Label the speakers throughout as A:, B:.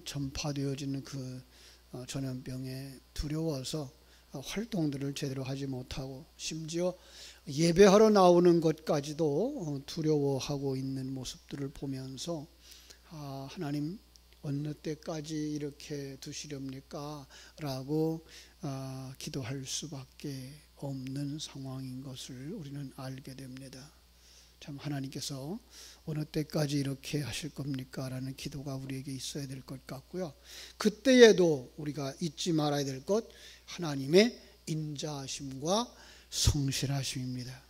A: 전파되어지는 그 전염병에 두려워서 활동들을 제대로 하지 못하고 심지어 예배하러 나오는 것까지도 두려워하고 있는 모습들을 보면서 하나님 어느 때까지 이렇게 두시렵니까? 라고 기도할 수밖에 없는 상황인 것을 우리는 알게 됩니다. 참 하나님께서 어느 때까지 이렇게 하실 겁니까? 라는 기도가 우리에게 있어야 될 것 같고요. 그때에도 우리가 잊지 말아야 될 것, 하나님의 인자하심과 성실하심입니다.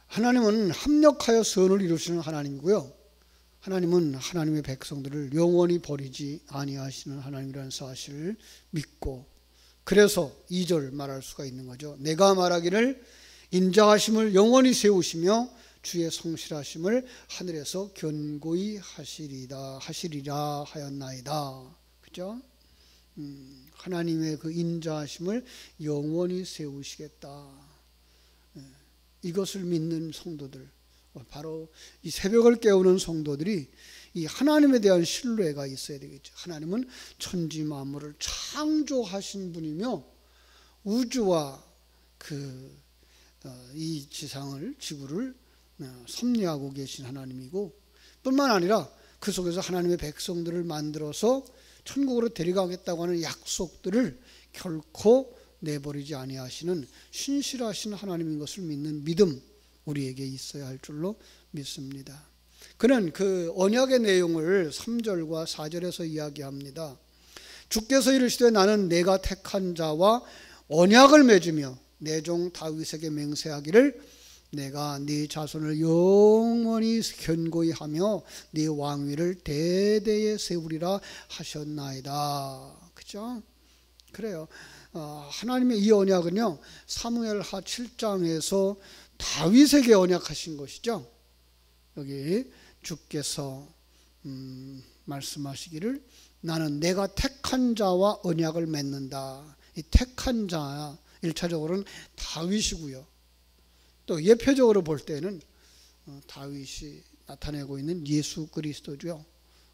A: 하나님은 합력하여 선을 이루시는 하나님이고요. 하나님은 하나님의 백성들을 영원히 버리지 아니하시는 하나님이라는 사실을 믿고, 그래서 2절 말할 수가 있는 거죠. 내가 말하기를 인자하심을 영원히 세우시며 주의 성실하심을 하늘에서 견고히 하시리라 하였나이다. 그죠? 하나님의 그 인자하심을 영원히 세우시겠다. 이것을 믿는 성도들, 바로 이 새벽을 깨우는 성도들이 이 하나님에 대한 신뢰가 있어야 되겠죠. 하나님은 천지 만물을 창조하신 분이며 우주와 이 지구를 섭리하고 계신 하나님이고, 뿐만 아니라 그 속에서 하나님의 백성들을 만들어서 천국으로 데려가겠다고 하는 약속들을 결코 내버리지 아니하시는 신실하신 하나님인 것을 믿는 믿음, 우리에게 있어야 할 줄로 믿습니다. 그는 그 언약의 내용을 3절과 4절에서 이야기합니다. 주께서 이르시되 나는 내가 택한 자와 언약을 맺으며 내 종 다윗에게 맹세하기를 내가 네 자손을 영원히 견고히 하며 네 왕위를 대대에 세우리라 하셨나이다. 그죠? 그래요. 하나님의 이 언약은요, 사무엘하 7장에서 다윗에게 언약하신 것이죠. 여기 주께서 말씀하시기를 나는 내가 택한 자와 언약을 맺는다. 이 택한 자 1차적으로는 다윗이고요. 또 예표적으로 볼 때는 다윗이 나타내고 있는 예수 그리스도죠.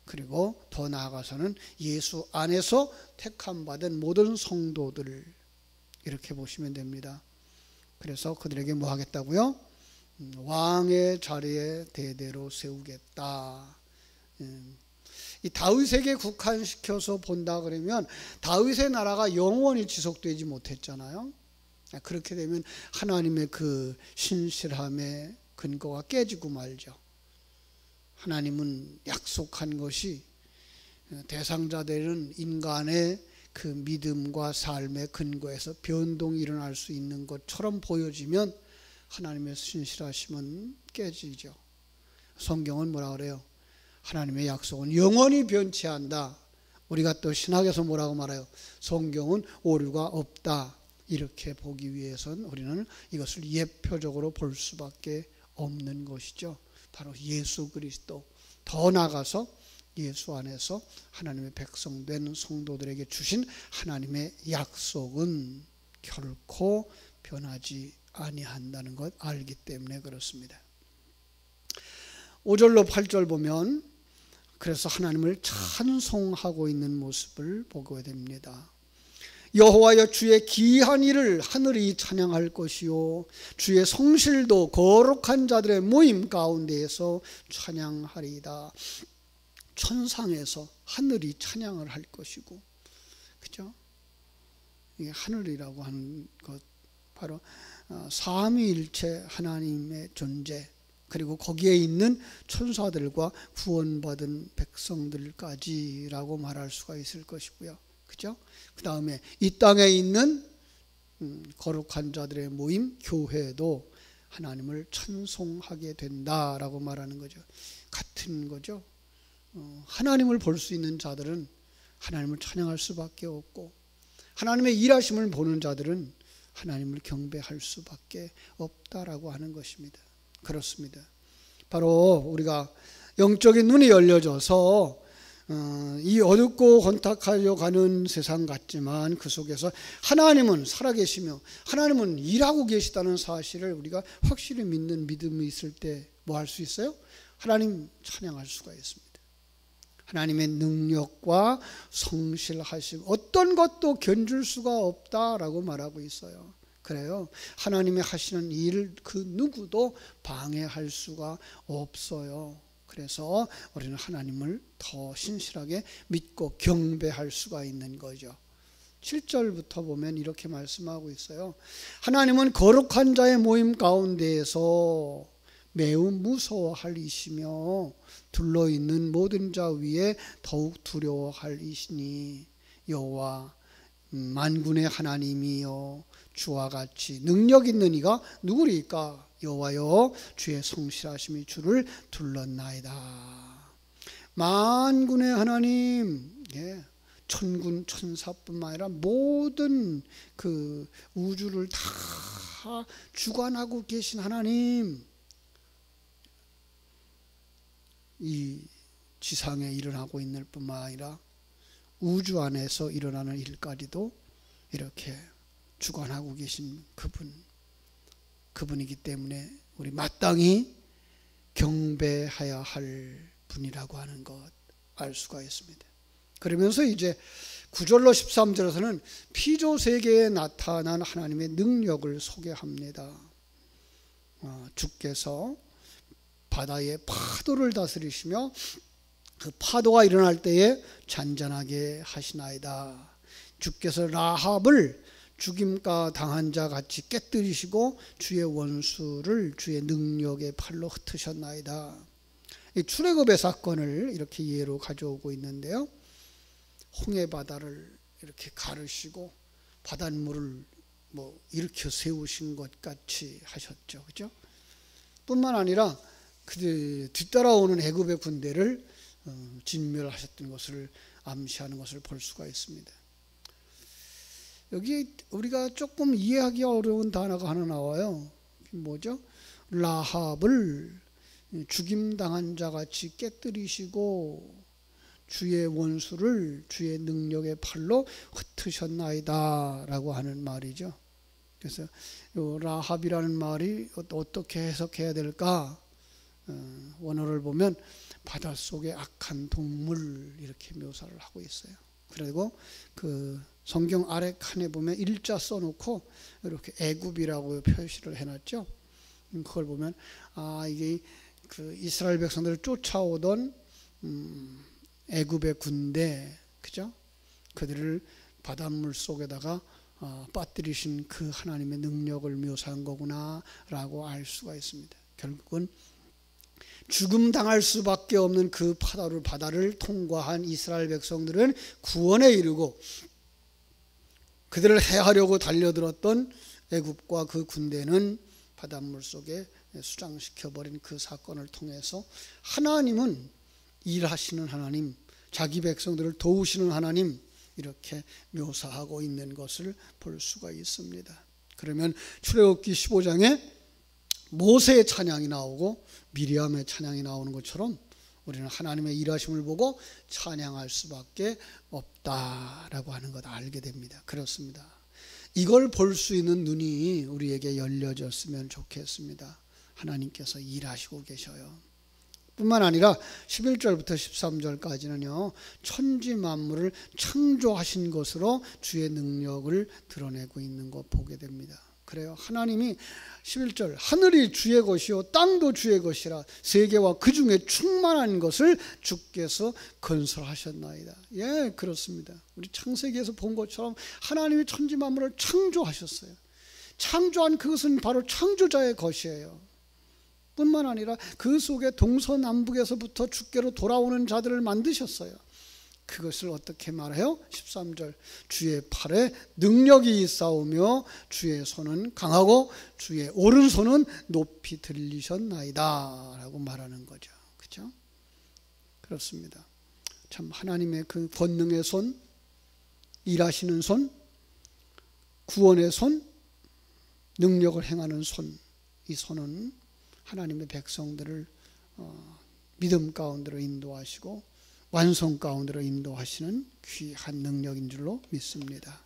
A: 그리고 더 나아가서는 예수 안에서 택함 받은 모든 성도들을 이렇게 보시면 됩니다. 그래서 그들에게 뭐 하겠다고요? 왕의 자리에 대대로 세우겠다. 이 다윗에게 국한시켜서 본다 그러면 다윗의 나라가 영원히 지속되지 못했잖아요. 그렇게 되면 하나님의 그 신실함의 근거가 깨지고 말죠. 하나님은 약속한 것이 대상자들은 인간의 그 믿음과 삶의 근거에서 변동이 일어날 수 있는 것처럼 보여지면 하나님의 신실하심은 깨지죠. 성경은 뭐라 그래요? 하나님의 약속은 영원히 변치 않는다. 우리가 또 신학에서 뭐라고 말해요? 성경은 오류가 없다. 이렇게 보기 위해서는 우리는 이것을 예표적으로 볼 수밖에 없는 것이죠. 바로 예수 그리스도, 더 나아가서 예수 안에서 하나님의 백성된 성도들에게 주신 하나님의 약속은 결코 변하지 아니한다는 것 알기 때문에 그렇습니다. 5절로 8절 보면 그래서 하나님을 찬송하고 있는 모습을 보게 됩니다. 여호와여 주의 기이한 일을 하늘이 찬양할 것이요 주의 성실도 거룩한 자들의 모임 가운데에서 찬양하리이다. 천상에서 하늘이 찬양을 할 것이고, 그죠? 이게 하늘이라고 하는 것 바로 삼위일체 하나님의 존재, 그리고 거기에 있는 천사들과 구원받은 백성들까지라고 말할 수가 있을 것이고요. 그죠? 그 다음에 이 땅에 있는 거룩한 자들의 모임, 교회도 하나님을 찬송하게 된다라고 말하는 거죠. 같은 거죠. 하나님을 볼 수 있는 자들은 하나님을 찬양할 수밖에 없고, 하나님의 일하심을 보는 자들은 하나님을 경배할 수밖에 없다라고 하는 것입니다. 그렇습니다. 바로 우리가 영적인 눈이 열려져서 이 어둡고 혼탁하여 가는 세상 같지만 그 속에서 하나님은 살아계시며 하나님은 일하고 계시다는 사실을 우리가 확실히 믿는 믿음이 있을 때 뭐 할 수 있어요? 하나님 찬양할 수가 있습니다. 하나님의 능력과 성실하시고 어떤 것도 견줄 수가 없다라고 말하고 있어요. 그래요. 하나님이 하시는 일 그 누구도 방해할 수가 없어요. 그래서 우리는 하나님을 더 신실하게 믿고 경배할 수가 있는 거죠. 7절부터 보면 이렇게 말씀하고 있어요. 하나님은 거룩한 자의 모임 가운데에서 매우 무서워할 이시며 둘러있는 모든 자 위에 더욱 두려워할 이시니 여호와 만군의 하나님이여 주와 같이 능력 있는 이가 누구리까? 여호와여 주의 성실하심이 주를 둘렀나이다. 만군의 하나님, 천군 천사뿐만 아니라 모든 그 우주를 다 주관하고 계신 하나님, 이 지상에 일어나고 있는 뿐만 아니라 우주 안에서 일어나는 일까지도 이렇게 주관하고 계신 그분이기 때문에 우리 마땅히 경배해야 할 분이라고 하는 것 알 수가 있습니다. 그러면서 이제 9절로 13절에서는 피조 세계에 나타난 하나님의 능력을 소개합니다. 주께서 바다의 파도를 다스리시며 그 파도가 일어날 때에 잔잔하게 하시나이다. 주께서 라합을 죽임가 당한 자 같이 깨뜨리시고 주의 원수를 주의 능력의 팔로 흩으셨나이다. 이 출애굽의 사건을 이렇게 예로 가져오고 있는데요. 홍해 바다를 이렇게 가르시고 바닷물을 일으켜 세우신 것 같이 하셨죠. 그죠? 뿐만 아니라 그 뒤따라오는 애굽의 군대를 진멸하셨던 것을 암시하는 것을 볼 수가 있습니다. 여기 우리가 조금 이해하기 어려운 단어가 하나 나와요. 뭐죠? 라합을 죽임당한 자같이 깨뜨리시고 주의 원수를 주의 능력의 팔로 흩으셨나이다 라고 하는 말이죠. 그래서 이 라합이라는 말이 어떻게 해석해야 될까? 원어를 보면 바닷속의 악한 동물 이렇게 묘사를 하고 있어요. 그리고 그 성경 아래 칸에 보면 일자 써놓고 이렇게 애굽이라고 표시를 해놨죠. 그걸 보면 이게 그 이스라엘 백성들을 쫓아오던 애굽의 군대, 그죠? 그들을 바닷물 속에다가 빠뜨리신 그 하나님의 능력을 묘사한 거구나라고 알 수가 있습니다. 결국은 죽음 당할 수밖에 없는 그 바다를 통과한 이스라엘 백성들은 구원에 이르고 그들을 해하려고 달려들었던 애굽과 그 군대는 바닷물 속에 수장시켜버린 그 사건을 통해서 하나님은 일하시는 하나님, 자기 백성들을 도우시는 하나님 이렇게 묘사하고 있는 것을 볼 수가 있습니다. 그러면 출애굽기 15장에 모세의 찬양이 나오고 미리암의 찬양이 나오는 것처럼 우리는 하나님의 일하심을 보고 찬양할 수밖에 없다라고 하는 것 알게 됩니다. 그렇습니다. 이걸 볼 수 있는 눈이 우리에게 열려졌으면 좋겠습니다. 하나님께서 일하시고 계셔요. 뿐만 아니라 11절부터 13절까지는요. 천지 만물을 창조하신 것으로 주의 능력을 드러내고 있는 것 보게 됩니다. 그래요. 하나님이 11절 하늘이 주의 것이요 땅도 주의 것이라 세계와 그 중에 충만한 것을 주께서 건설하셨나이다. 예, 그렇습니다. 우리 창세기에서 본 것처럼 하나님이 천지 만물을 창조하셨어요. 창조한 그것은 바로 창조자의 것이에요. 뿐만 아니라 그 속에 동서남북에서부터 주께로 돌아오는 자들을 만드셨어요. 그것을 어떻게 말해요? 13절 주의 팔에 능력이 있사오며 주의 손은 강하고 주의 오른손은 높이 들리셨나이다 라고 말하는 거죠. 그렇죠? 그렇습니다. 참 하나님의 그 권능의 손, 일하시는 손, 구원의 손, 능력을 행하는 손, 이 손은 하나님의 백성들을 믿음 가운데로 인도하시고 완성 가운데로 인도하시는 귀한 능력인 줄로 믿습니다.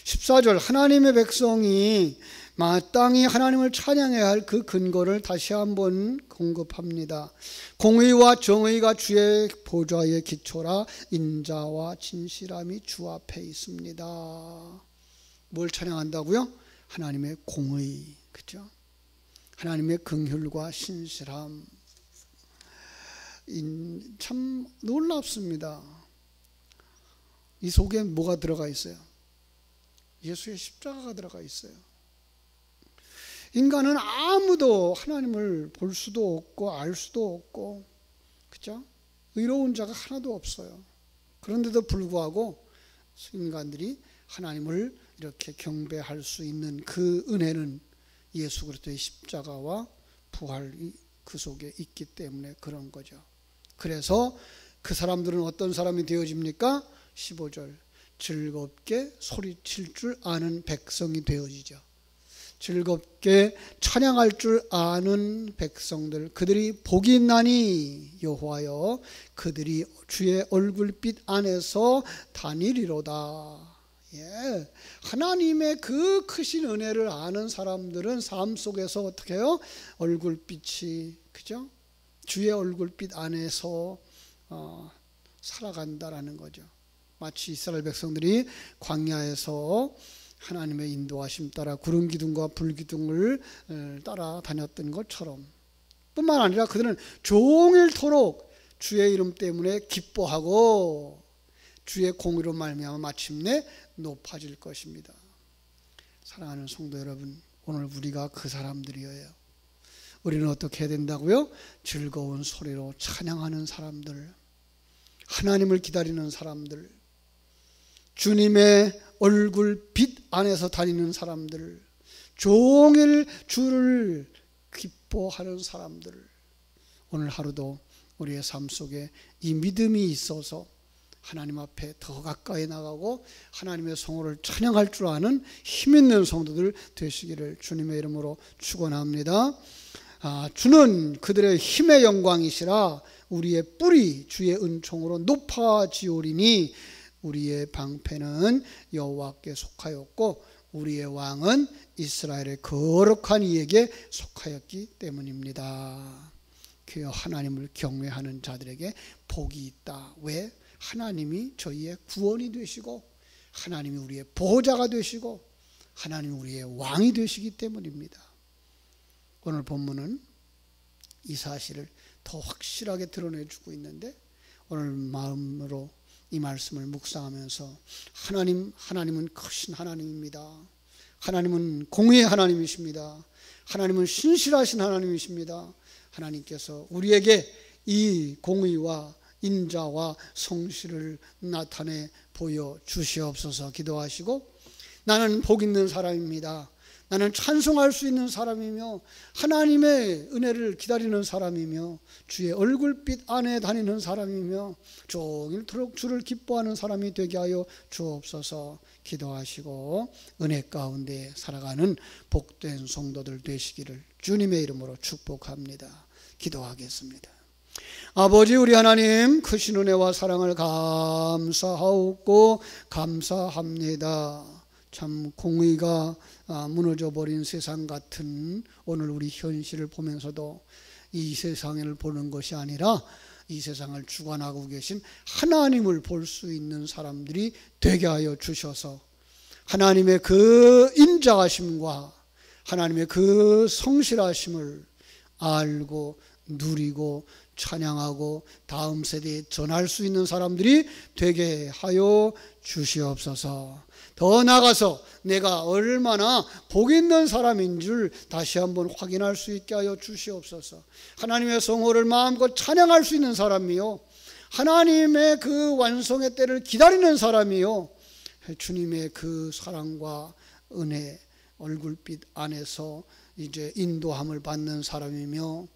A: 14절 하나님의 백성이 마땅히 하나님을 찬양해야 할 그 근거를 다시 한번 공급합니다. 공의와 정의가 주의 보좌의 기초라 인자와 진실함이 주 앞에 있습니다. 뭘 찬양한다고요? 하나님의 공의, 그죠? 하나님의 긍휼과 신실함. 참 놀랍습니다. 이 속에 뭐가 들어가 있어요? 예수의 십자가가 들어가 있어요. 인간은 아무도 하나님을 볼 수도 없고 알 수도 없고, 그죠? 의로운 자가 하나도 없어요. 그런데도 불구하고 인간들이 하나님을 이렇게 경배할 수 있는 그 은혜는 예수 그리스도의 십자가와 부활이 그 속에 있기 때문에 그런 거죠. 그래서 그 사람들은 어떤 사람이 되어집니까? 15절 즐겁게 소리칠 줄 아는 백성이 되어지죠. 즐겁게 찬양할 줄 아는 백성들, 그들이 복이 있나니 여호와여 그들이 주의 얼굴빛 안에서 다니리로다. 예, 하나님의 그 크신 은혜를 아는 사람들은 삶 속에서 어떻게 해요? 얼굴빛이, 그죠? 주의 얼굴빛 안에서 살아간다라는 거죠. 마치 이스라엘 백성들이 광야에서 하나님의 인도하심 따라 구름 기둥과 불 기둥을 따라 다녔던 것처럼, 뿐만 아니라 그들은 종일토록 주의 이름 때문에 기뻐하고 주의 공의로 말미암아 마침내 높아질 것입니다. 사랑하는 성도 여러분, 오늘 우리가 그 사람들이에요. 우리는 어떻게 해야 된다고요? 즐거운 소리로 찬양하는 사람들, 하나님을 기다리는 사람들, 주님의 얼굴 빛 안에서 다니는 사람들, 종일 주를 기뻐하는 사람들, 오늘 하루도 우리의 삶 속에 이 믿음이 있어서 하나님 앞에 더 가까이 나가고 하나님의 성호를 찬양할 줄 아는 힘있는 성도들 되시기를 주님의 이름으로 축원합니다. 주는 그들의 힘의 영광이시라 우리의 뿔이 주의 은총으로 높아지오리니 우리의 방패는 여호와께 속하였고 우리의 왕은 이스라엘의 거룩한 이에게 속하였기 때문입니다. 그여 하나님을 경외하는 자들에게 복이 있다. 왜? 하나님이 저희의 구원이 되시고 하나님이 우리의 보호자가 되시고 하나님이 우리의 왕이 되시기 때문입니다. 오늘 본문은 이 사실을 더 확실하게 드러내주고 있는데, 오늘 마음으로 이 말씀을 묵상하면서 하나님은 크신 하나님입니다. 하나님은 공의의 하나님이십니다. 하나님은 신실하신 하나님이십니다. 하나님께서 우리에게 이 공의와 인자와 성실을 나타내 보여주시옵소서 기도하시고, 나는 복 있는 사람입니다. 나는 찬송할 수 있는 사람이며 하나님의 은혜를 기다리는 사람이며 주의 얼굴빛 안에 다니는 사람이며 종일토록 주를 기뻐하는 사람이 되게 하여 주옵소서 기도하시고, 은혜 가운데 살아가는 복된 성도들 되시기를 주님의 이름으로 축복합니다. 기도하겠습니다. 아버지, 우리 하나님 크신 은혜와 사랑을 감사하옵고 감사합니다. 참 공의가 무너져버린 세상 같은 오늘 우리 현실을 보면서도 이 세상을 보는 것이 아니라 이 세상을 주관하고 계신 하나님을 볼 수 있는 사람들이 되게 하여 주셔서 하나님의 그 인자하심과 하나님의 그 성실하심을 알고 누리고 찬양하고 다음 세대에 전할 수 있는 사람들이 되게 하여 주시옵소서. 더 나아가서 내가 얼마나 복 있는 사람인 줄 다시 한번 확인할 수 있게 하여 주시옵소서. 하나님의 성호를 마음껏 찬양할 수 있는 사람이요, 하나님의 그 완성의 때를 기다리는 사람이요, 주님의 그 사랑과 은혜 얼굴빛 안에서 이제 인도함을 받는 사람이며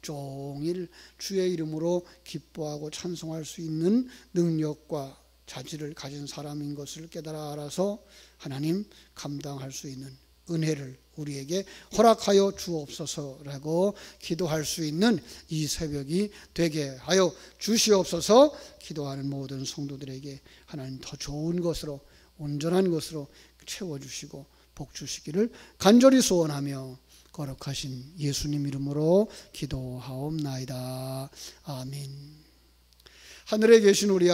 A: 종일 주의 이름으로 기뻐하고 찬송할 수 있는 능력과 자질을 가진 사람인 것을 깨달아 알아서 하나님 감당할 수 있는 은혜를 우리에게 허락하여 주옵소서라고 기도할 수 있는 이 새벽이 되게 하여 주시옵소서. 기도하는 모든 성도들에게 하나님 더 좋은 것으로 온전한 것으로 채워주시고 복 주시기를 간절히 소원하며 거룩하신 예수님 이름으로 기도하옵나이다. 아멘. 하늘에 계신 우리